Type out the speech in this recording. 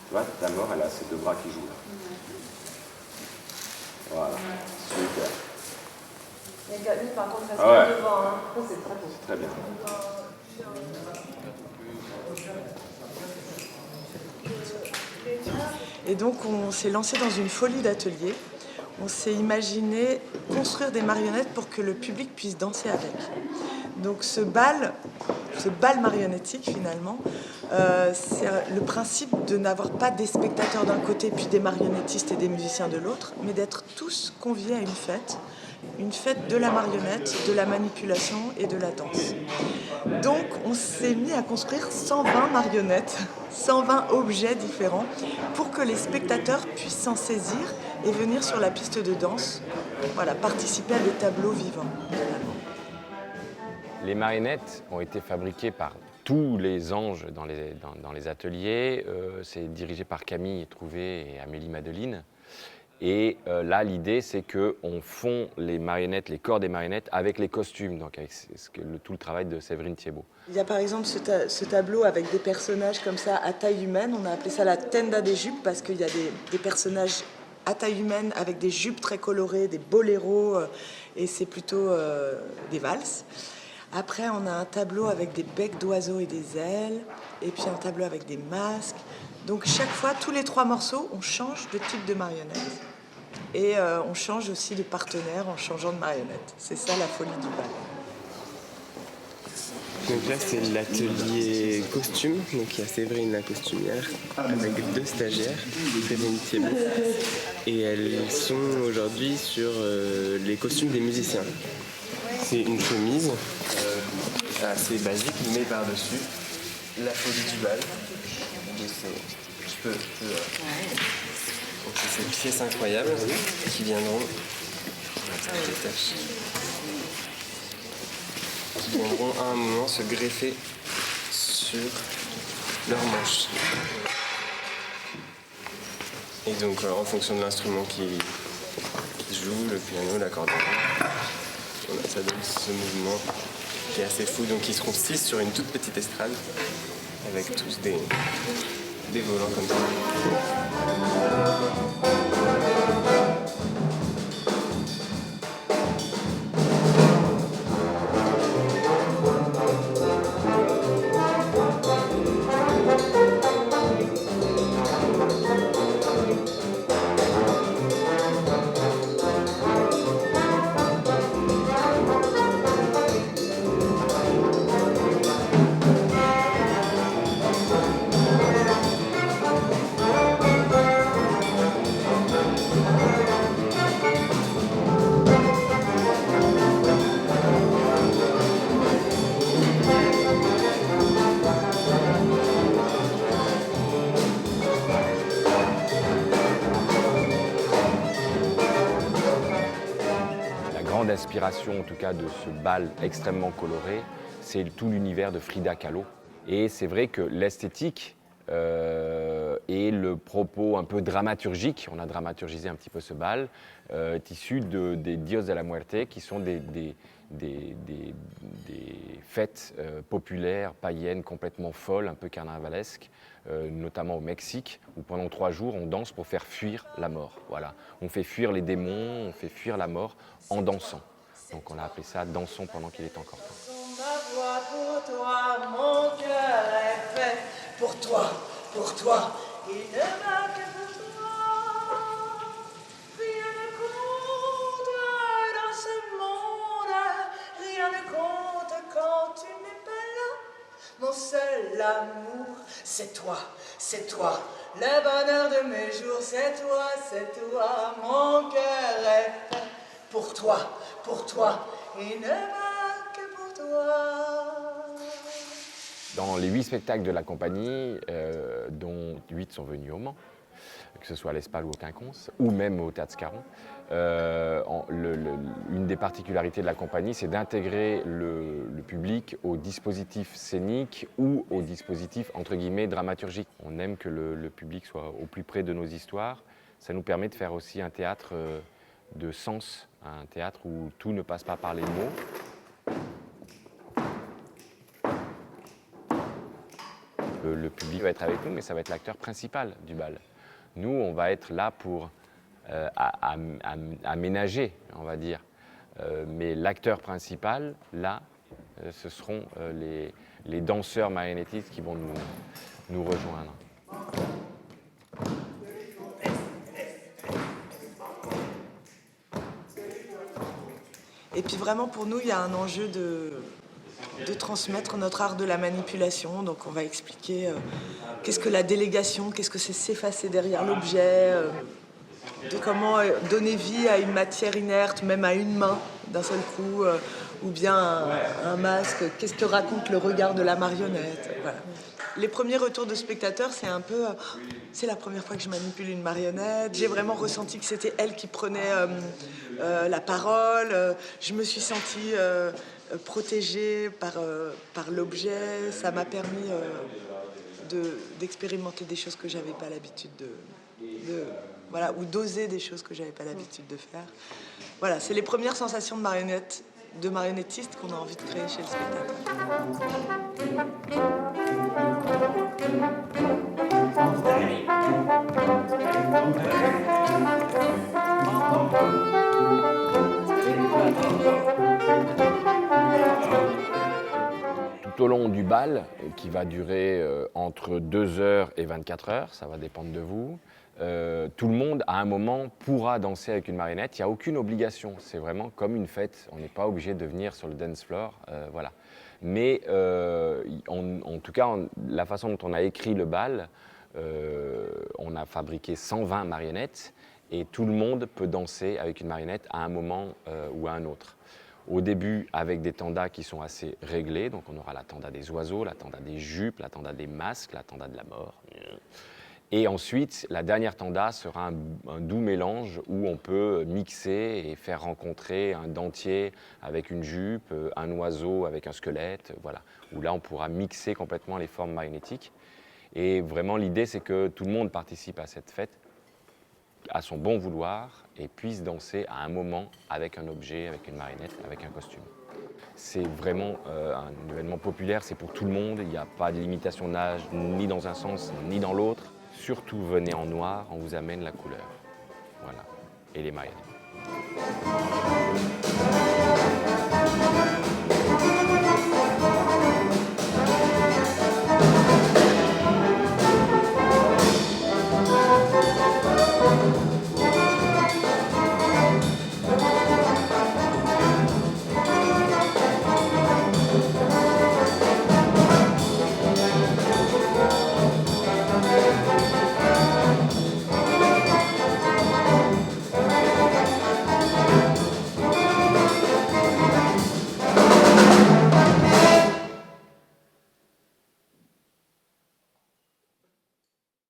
Tu vois, ta mort, elle a ses deux bras qui jouent là. Voilà, super. Il y a Camille, par contre, reste Ouais. devant. Hein. Ça, c'est très beau. Très bien. Et donc on s'est lancé dans une folie d'atelier. On s'est imaginé construire des marionnettes pour que le public puisse danser avec. Donc ce bal marionnettique finalement, c'est le principe de n'avoir pas des spectateurs d'un côté puis des marionnettistes et des musiciens de l'autre, mais d'être tous conviés à une fête de la marionnette, de la manipulation et de la danse. Donc on s'est mis à construire 120 marionnettes, 120 objets différents pour que les spectateurs puissent s'en saisir et venir sur la piste de danse, voilà, participer à des tableaux vivants. Les marionnettes ont été fabriquées par tous les anges dans les ateliers. C'est dirigé par Camille Trouvé et Amélie Madeline. Et là, l'idée, c'est qu'on fond les marionnettes, les corps des marionnettes avec les costumes, donc avec tout le travail de Séverine Thiebaud. Il y a par exemple ce tableau avec des personnages comme ça à taille humaine. On a appelé ça la tenda des jupes parce qu'il y a des personnages à taille humaine avec des jupes très colorées, des boléros, et c'est plutôt des valses. Après, on a un tableau avec des becs d'oiseaux et des ailes, et puis un tableau avec des masques. Donc chaque fois, tous les 3 morceaux, on change de type de marionnette. Et on change aussi de partenaire en changeant de marionnette. C'est ça la folie du bal. Donc là, c'est l'atelier costume. Donc il y a Séverine la costumière avec 2 stagiaires, Séverine Thiebaud. Et elles sont aujourd'hui sur les costumes des musiciens. C'est une chemise assez basique, mais par-dessus la folie du bal. Donc c'est ces pièces incroyables qui viendront. Qui viendront à un moment se greffer sur leurs manches. Et donc en fonction de l'instrument qui joue, le piano, l'accordéon, ça donne ce mouvement qui est assez fou. Donc ils seront 6 sur une toute petite estrade avec tous des volants comme ça. L'inspiration, en tout cas, de ce bal extrêmement coloré, c'est tout l'univers de Frida Kahlo. Et c'est vrai que l'esthétique et le propos un peu dramaturgique, on a dramaturgisé un petit peu ce bal, est issu des Dios de la Muerte, qui sont des fêtes populaires, païennes, complètement folles, un peu carnavalesques, notamment au Mexique, où pendant 3 jours, on danse pour faire fuir la mort. Voilà. On fait fuir les démons, on fait fuir la mort en dansant. Donc on a appelé ça « Dansons pendant qu'il est encore temps ». Ma voix pour toi, mon cœur est fait pour toi, pour toi. Il ne va que pour toi. Rien ne compte dans ce monde, rien ne compte quand tu n'es pas là. Mon seul amour, c'est toi, c'est toi. Le bonheur de mes jours, c'est toi. Mon cœur est fait pour toi, pour toi. Il ne va que pour toi. Dans les 8 spectacles de la compagnie, dont 8 sont venus au Mans, que ce soit à l'Espal ou au Quinconce, ou même au Théâtre Scarron, une des particularités de la compagnie, c'est d'intégrer le public au dispositif scénique ou au dispositif, entre guillemets, dramaturgique. On aime que le public soit au plus près de nos histoires. Ça nous permet de faire aussi un théâtre de sens, un théâtre où tout ne passe pas par les mots. Le public va être avec nous, mais ça va être l'acteur principal du bal. Nous, on va être là pour aménager, on va dire. Mais l'acteur principal, là, ce seront les danseurs marionnettistes qui vont nous rejoindre. Et puis vraiment pour nous, il y a un enjeu de transmettre notre art de la manipulation. Donc on va expliquer qu'est-ce que la délégation, qu'est-ce que c'est s'effacer derrière l'objet, de comment donner vie à une matière inerte, même à une main d'un seul coup, ou bien un masque, qu'est-ce que raconte le regard de la marionnette. Voilà. Les premiers retours de spectateurs, c'est un peu... c'est la première fois que je manipule une marionnette. J'ai vraiment ressenti que c'était elle qui prenait la parole. Je me suis sentie protégée par l'objet. Ça m'a permis d'expérimenter des choses que j'avais pas l'habitude voilà, ou d'oser des choses que j'avais pas l'habitude de faire. Voilà, c'est les premières sensations de marionnettiste qu'on a envie de créer chez le Tout au long du bal, qui va durer entre 2 heures et 24 heures, ça va dépendre de vous, tout le monde, à un moment, pourra danser avec une marionnette. Il n'y a aucune obligation. C'est vraiment comme une fête. On n'est pas obligé de venir sur le dance floor. Voilà. Mais en tout cas, la façon dont on a écrit le bal, on a fabriqué 120 marionnettes et tout le monde peut danser avec une marionnette à un moment ou à un autre. Au début, avec des tandas qui sont assez réglés. Donc on aura la tanda des oiseaux, la tanda des jupes, la tanda des masques, la tanda de la mort. Et ensuite, la dernière tanda sera un doux mélange où on peut mixer et faire rencontrer un dentier avec une jupe, un oiseau avec un squelette, voilà. Où là, on pourra mixer complètement les formes marionnettiques. Et vraiment, l'idée, c'est que tout le monde participe à cette fête à son bon vouloir et puisse danser à un moment avec un objet, avec une marionnette, avec un costume. C'est vraiment un événement populaire, c'est pour tout le monde. Il n'y a pas de limitation d'âge, ni dans un sens, ni dans l'autre. Surtout, venez en noir, on vous amène la couleur. Voilà. Et les marionnettes.